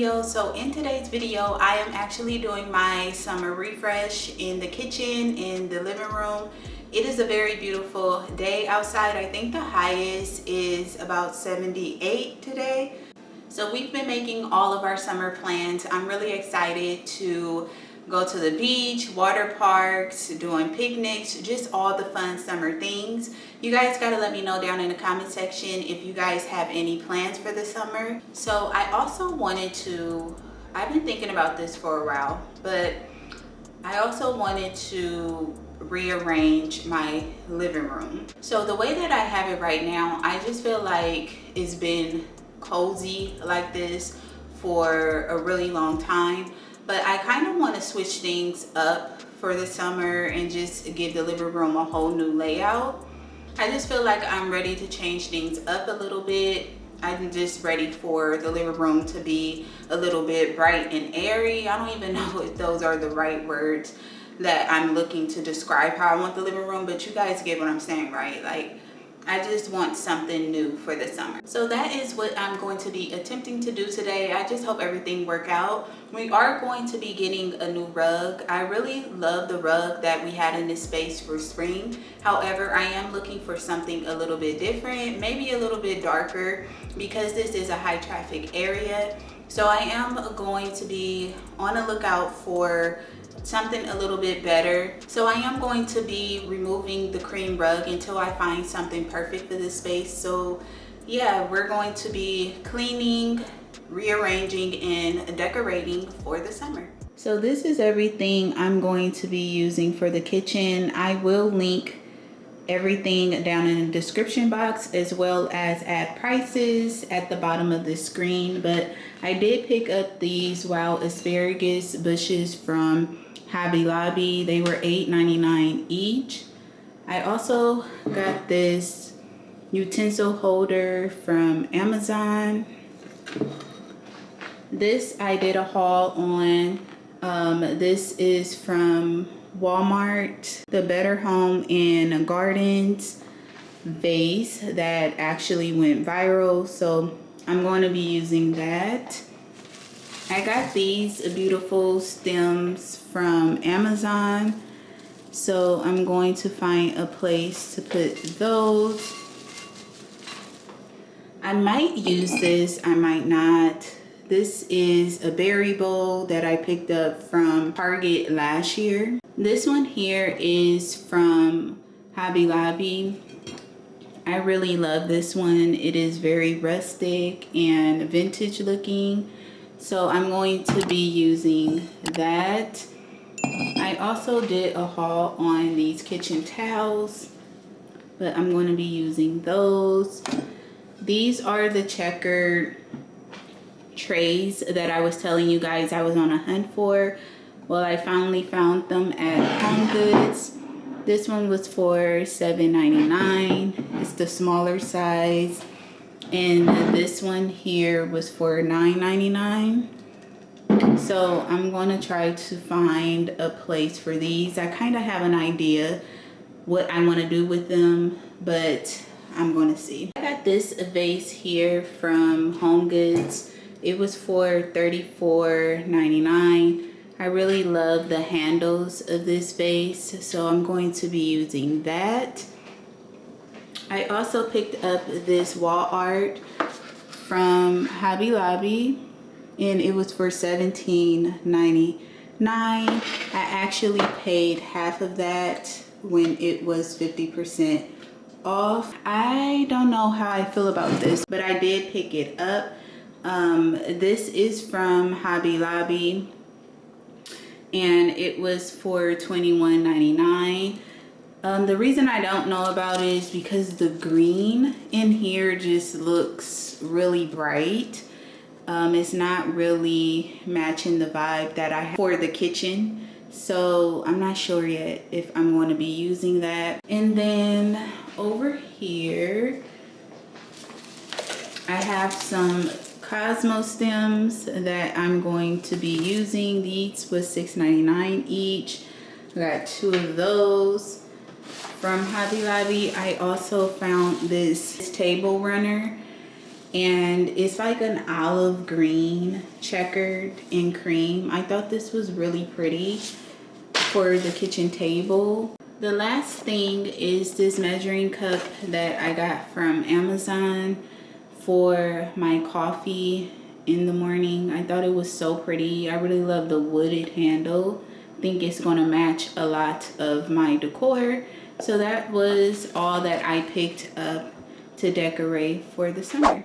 video. So in today's video, I am actually doing my summer refresh in the kitchen, in the living room. It is a very beautiful day outside. I think the highest is about 78 today. So we've been making all of our summer plans. I'm really excited to go to the beach, water parks, doing picnics, just all the fun summer things. You guys gotta let me know down in the comment section if you guys have any plans for the summer. So I also wanted to, I've been thinking about this for a while, but I also wanted to rearrange my living room. So the way that I have it right now, I just feel like it's been cozy like this for a really long time. But I kind of want to switch things up for the summer and just give the living room a whole new layout. I just feel like I'm ready to change things up a little bit. I'm just ready for the living room to be a little bit bright and airy. I don't even know if those are the right words that I'm looking to describe how I want the living room, but you guys get what I'm saying, right? Like, I just want something new for the summer. So that is what I'm going to be attempting to do today. I just hope everything work out. We are going to be getting a new rug. I really love the rug that we had in this space for spring. However, I am looking for something a little bit different, maybe a little bit darker, because this is a high traffic area. So I am going to be on the lookout for something a little bit better. So I am going to be removing the cream rug until I find something perfect for this space. So yeah, we're going to be cleaning, rearranging, and decorating for the summer. So this is everything I'm going to be using for the kitchen. I will link everything down in the description box, as well as add prices at the bottom of the screen. But I did pick up these wild asparagus bushes from Hobby Lobby. They were $8.99 each. I also got this utensil holder from Amazon. This I did a haul on. This is from Walmart. The Better Home and Gardens vase that actually went viral. So I'm going to be using that. I got these beautiful stems from Amazon. So I'm going to find a place to put those. I might use this, I might not. This is a berry bowl that I picked up from Target last year. This one here is from Hobby Lobby. I really love this one. It is very rustic and vintage looking. So I'm going to be using that. I also did a haul on these kitchen towels, but I'm going to be using those. These are the checkered trays that I was telling you guys I was on a hunt for. Well, I finally found them at HomeGoods. This one was for $7.99. It's the smaller size. And this one here was for $9.99. So I'm going to try to find a place for these. I kind of have an idea what I want to do with them, but I'm going to see. I got this vase here from HomeGoods. It was for $34.99. I really love the handles of this vase, so I'm going to be using that. I also picked up this wall art from Hobby Lobby, and it was for $17.99. I actually paid half of that when it was 50% off. I don't know how I feel about this, but I did pick it up. This is from Hobby Lobby, and it was for $21.99. The reason I don't know about it is because the green in here just looks really bright. It's not really matching the vibe that I have for the kitchen. So I'm not sure yet if I'm going to be using that. And then over here, I have some Cosmo stems that I'm going to be using. These was $6.99 each. I got 2 of those from Hobby Lobby. I also found this table runner and it's like an olive green checkered in cream. I thought this was really pretty for the kitchen table. The last thing is this measuring cup that I got from Amazon for my coffee in the morning. I thought it was so pretty. I really love the wooded handle. I think it's gonna match a lot of my decor. So that was all that I picked up to decorate for the summer.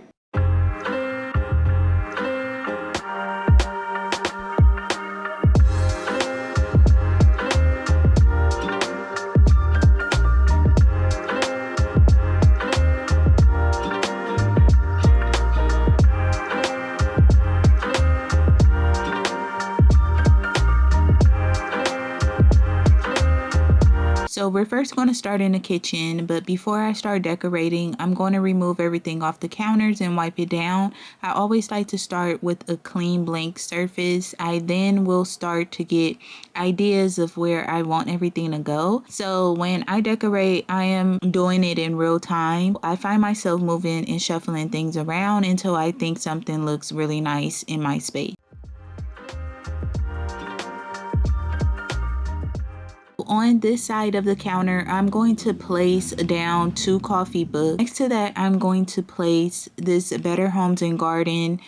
So we're first going to start in the kitchen, but before I start decorating, I'm going to remove everything off the counters and wipe it down. I always like to start with a clean blank surface. I then will start to get ideas of where I want everything to go. So when I decorate, I am doing it in real time. I find myself moving and shuffling things around until I think something looks really nice in my space. On this side of the counter, I'm going to place down 2 coffee books. Next to that, I'm going to place this Better Homes and Garden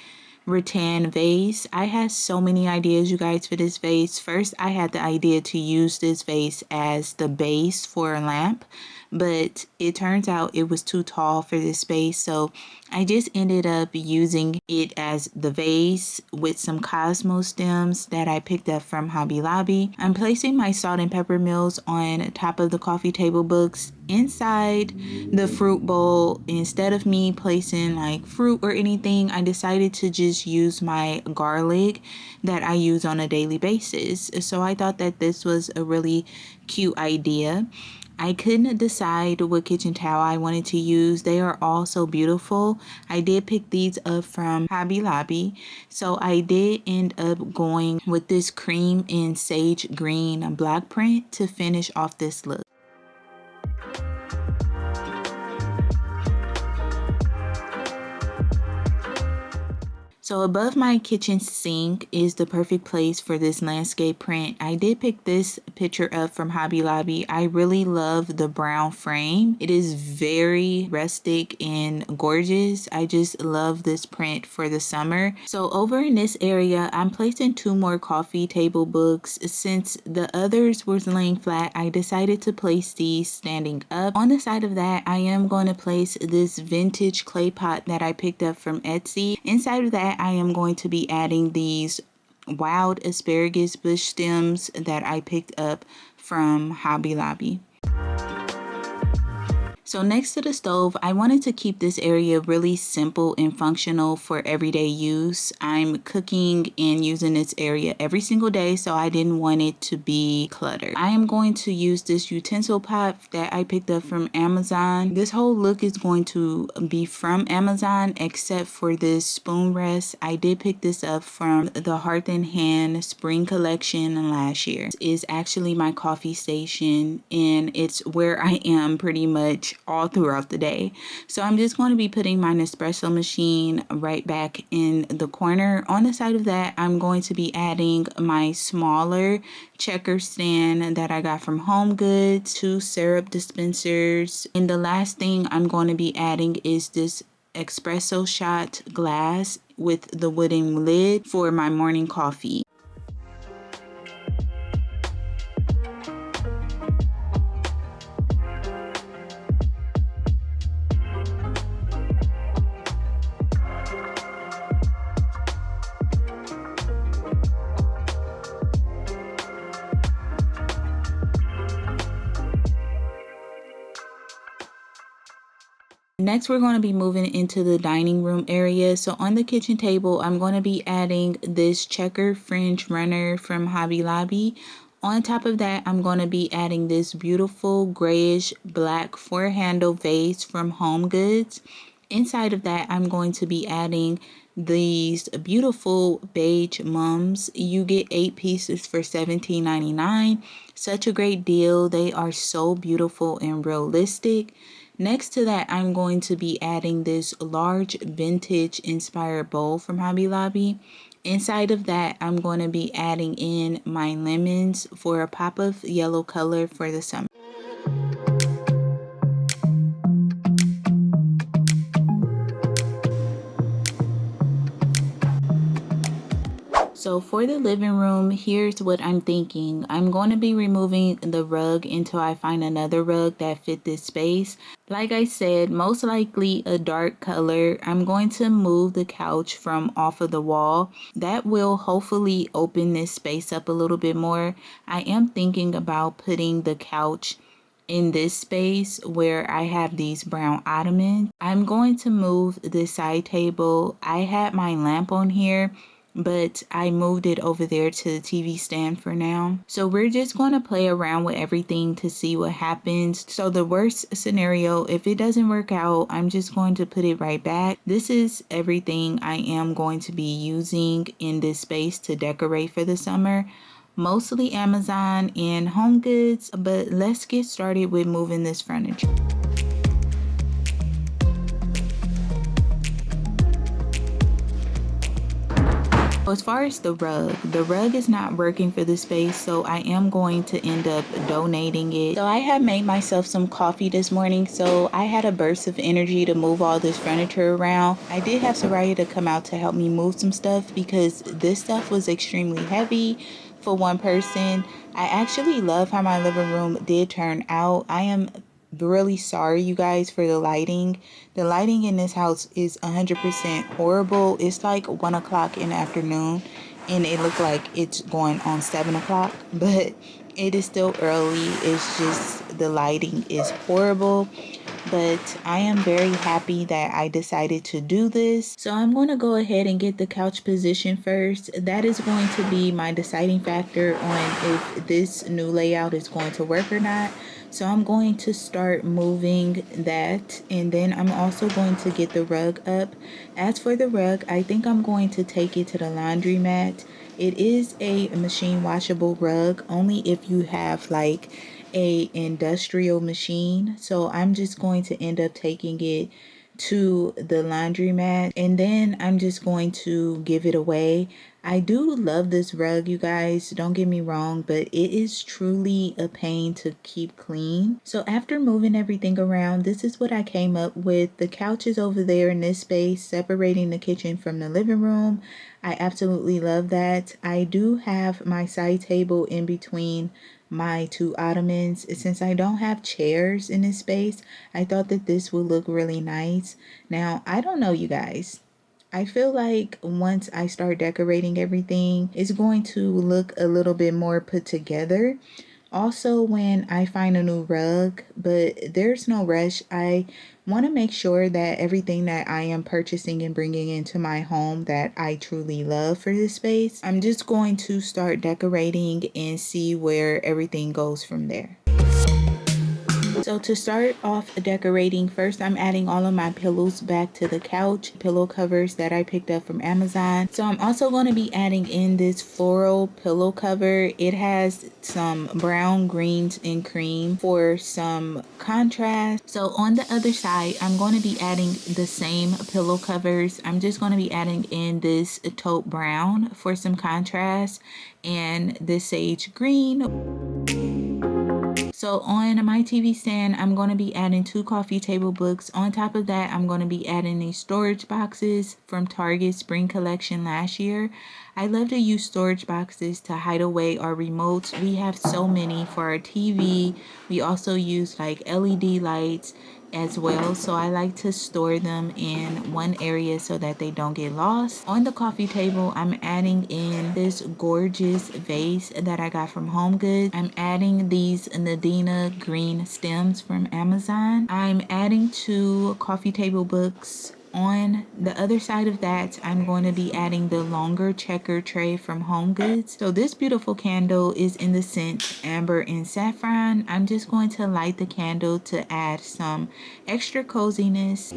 rattan vase. I had so many ideas, you guys, for this vase. First, I had the idea to use this vase as the base for a lamp, but it turns out it was too tall for this space, so I just ended up using it as the vase with some Cosmo stems that I picked up from Hobby Lobby. I'm placing my salt and pepper mills on top of the coffee table books inside the fruit bowl. Instead of me placing like fruit or anything, I decided to just use my garlic that I use on a daily basis. So I thought that this was a really cute idea. I couldn't decide what kitchen towel I wanted to use. They are all so beautiful. I did pick these up from Hobby Lobby. So I did end up going with this cream and sage green block print to finish off this look. So above my kitchen sink is the perfect place for this landscape print. I did pick this picture up from Hobby Lobby. I really love the brown frame. It is very rustic and gorgeous. I just love this print for the summer. So over in this area, I'm placing 2 more coffee table books. Since the others were laying flat, I decided to place these standing up. On the side of that, I am going to place this vintage clay pot that I picked up from Etsy. Inside of that, I am going to be adding these wild asparagus bush stems that I picked up from Hobby Lobby. So next to the stove, I wanted to keep this area really simple and functional for everyday use. I'm cooking and using this area every single day, so I didn't want it to be cluttered. I am going to use this utensil pot that I picked up from Amazon. This whole look is going to be from Amazon except for this spoon rest. I did pick this up from the Hearth and Hand spring collection last year. This is actually my coffee station, and it's where I am pretty much all throughout the day. So I'm just going to be putting my Nespresso machine right back in the corner. On the side of that, I'm going to be adding my smaller checker stand that I got from Home Goods, 2 syrup dispensers, and the last thing I'm going to be adding is this espresso shot glass with the wooden lid for my morning coffee. Next, we're going to be moving into the dining room area. So on the kitchen table, I'm going to be adding this checker fringe runner from Hobby Lobby. On top of that, I'm going to be adding this beautiful grayish black 4-handle vase from Home Goods. Inside of that, I'm going to be adding these beautiful beige mums. You get 8 pieces for $17.99. Such a great deal. They are so beautiful and realistic. Next to that, I'm going to be adding this large vintage inspired bowl from Hobby Lobby. Inside of that, I'm going to be adding in my lemons for a pop of yellow color for the summer. So for the living room, here's what I'm thinking. I'm going to be removing the rug until I find another rug that fit this space. Like I said, most likely a dark color. I'm going to move the couch from off of the wall. That will hopefully open this space up a little bit more. I am thinking about putting the couch in this space where I have these brown ottomans. I'm going to move this side table. I had my lamp on here, but I moved it over there to the TV stand for now. So we're just going to play around with everything to see what happens. So the worst scenario, if it doesn't work out, I'm just going to put it right back. This is everything I am going to be using in this space to decorate for the summer. Mostly Amazon and Home Goods, but let's get started with moving this furniture. As far as the rug is not working for the space, so I am going to end up donating it. So I have made myself some coffee this morning, so I had a burst of energy to move all this furniture around. I did have Soraya to come out to help me move some stuff because this stuff was extremely heavy for one person. I actually love how my living room did turn out. I am really sorry, you guys, for the lighting. The lighting in this house is 100% horrible. It's like 1 o'clock in the afternoon and it looked like it's going on 7 o'clock, but it is still early. It's just the lighting is horrible. But I am very happy that I decided to do this. So I'm going to go ahead and get the couch position first. That is going to be my deciding factor on if this new layout is going to work or not. So I'm going to start moving that, and then I'm also going to get the rug up. As for the rug, I think I'm going to take it to the laundromat. It is a machine washable rug, only if you have like a industrial machine. So I'm just going to end up taking it to the laundromat, and then I'm just going to give it away. I do love this rug, you guys, don't get me wrong, but it is truly a pain to keep clean. So after moving everything around, this is what I came up with. The couch is over there in this space, separating the kitchen from the living room. I absolutely love that. I do have my side table in between my two ottomans. Since I don't have chairs in this space, I thought that this would look really nice. Now, I don't know, you guys. I feel like once I start decorating everything, it's going to look a little bit more put together. Also, when I find a new rug, but there's no rush. I want to make sure that everything that I am purchasing and bringing into my home that I truly love for this space, I'm just going to start decorating and see where everything goes from there. So to start off decorating, first I'm adding all of my pillows back to the couch, pillow covers that I picked up from Amazon. So I'm also going to be adding in this floral pillow cover. It has some brown, greens, and cream for some contrast. So on the other side, I'm going to be adding the same pillow covers. I'm just going to be adding in this taupe brown for some contrast and this sage green. So on my TV stand, I'm going to be adding 2 coffee table books. On top of that, I'm going to be adding these storage boxes from Target spring collection last year. I love to use storage boxes to hide away our remotes. We have so many for our TV. We also use like LED lights as well, so I like to store them in one area so that they don't get lost. On the coffee table, I'm adding in this gorgeous vase that I got from Home Goods. I'm adding these Nadina green stems from Amazon. I'm adding 2 coffee table books. On the other side of that, I'm going to be adding the longer checker tray from Home Goods. So this beautiful candle is in the scent amber and saffron. I'm just going to light the candle to add some extra coziness.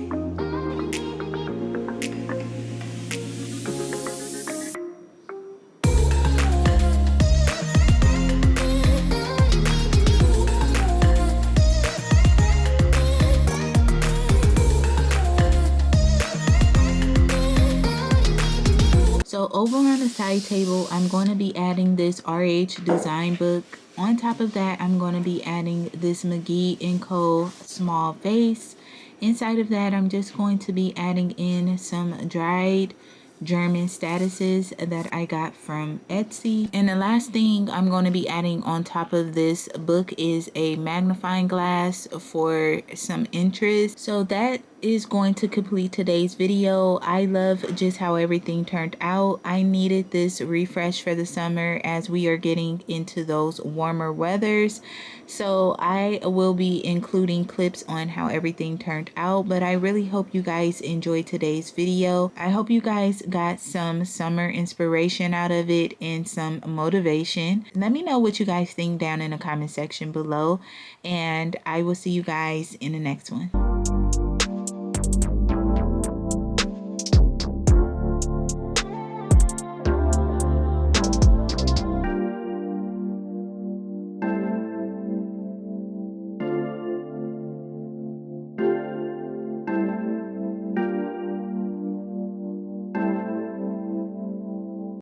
over on the side table, I'm going to be adding this RH design book. On top of that, I'm going to be adding this McGee & Co. small vase. Inside of that, I'm just going to be adding in some dried German statuses that I got from Etsy. And the last thing I'm going to be adding on top of this book is a magnifying glass for some interest. So that is going to complete today's video. I love just how everything turned out. I needed this refresh for the summer as we are getting into those warmer weathers. So I will be including clips on how everything turned out, but I really hope you guys enjoyed today's video. I hope you guys got some summer inspiration out of it and some motivation. Let me know what you guys think down in the comment section below, and I will see you guys in the next one.